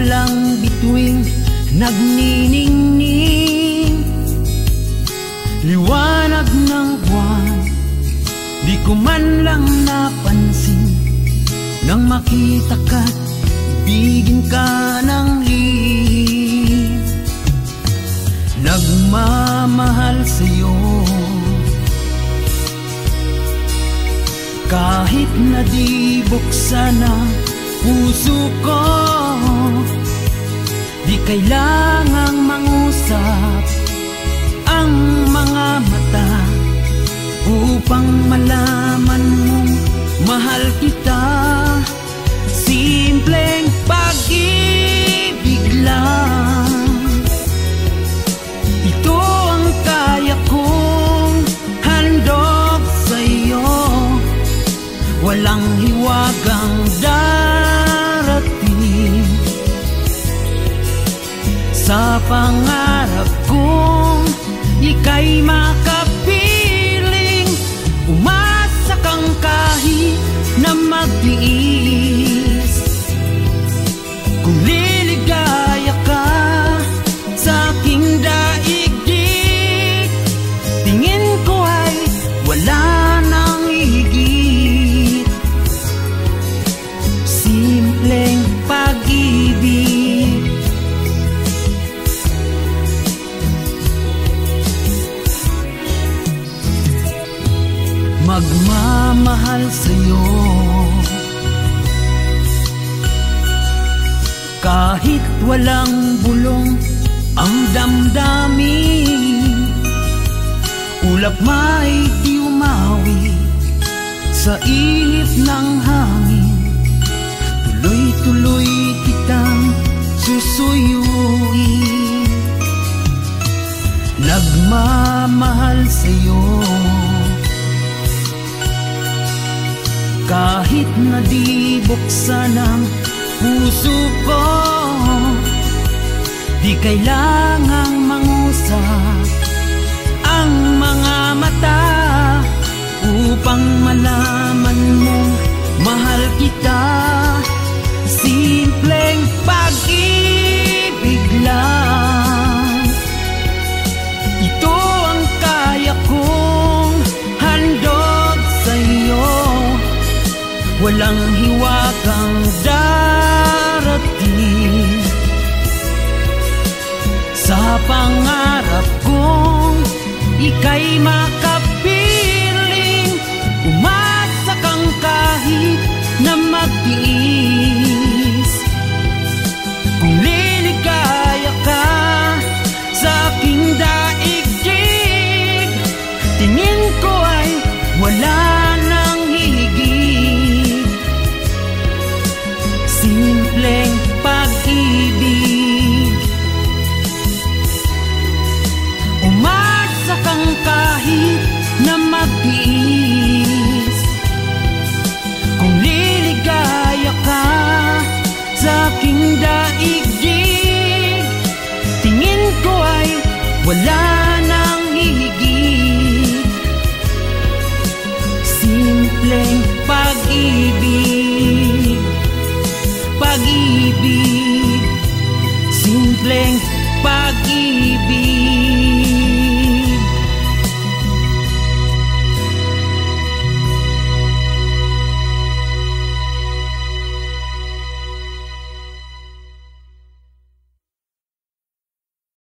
walang bituing nagniningning. Liwanag ng buwan, di ko man lang napansin nang makita ka't ibigin ka ng lihim. Nagmamahal sa'yo kahit na di buksan ang puso ko. Di kailangang mangusap ang mga mata upang malaman mong mahal kita. Simpleng pag-ibig lang, ito ang kaya kong handog sa'yo. Walang hiwagang darating sa pangarap kong ika'y makapiling. Umasa kang kahit na magtiis. Kung liligaya ka sa aking daigdig, tingin ko ay wala nang higit. Simpleng pag-ibig, magmamahal sa'yo kahit walang bulong ang damdamin. Ulap may di umawi sa ihip ng hangin. Tuloy-tuloy kitang susuyuin. Nagmamahal sa'yo kahit na di buksan ang puso ko. Di kailangang mangusap ang mga mata upang malaman mong mahal kita. Simpleng pag-ibig lang, ito ang kaya kong handog sa'yo. Walang hiwagang darating sa pangarap kong ika'y makapiling. Umasa kang kahit na magtiis. Kung liligaya ka sa aking daigdig, tingin ko ay wala nang higit. Simpleng pag-ibig, umasa kang kahit na magtiis. Kung liligaya ka sa aking daigdig, tingin ko ay wala nang higit. Simpleng pag-ibig, pag-ibig, simpleng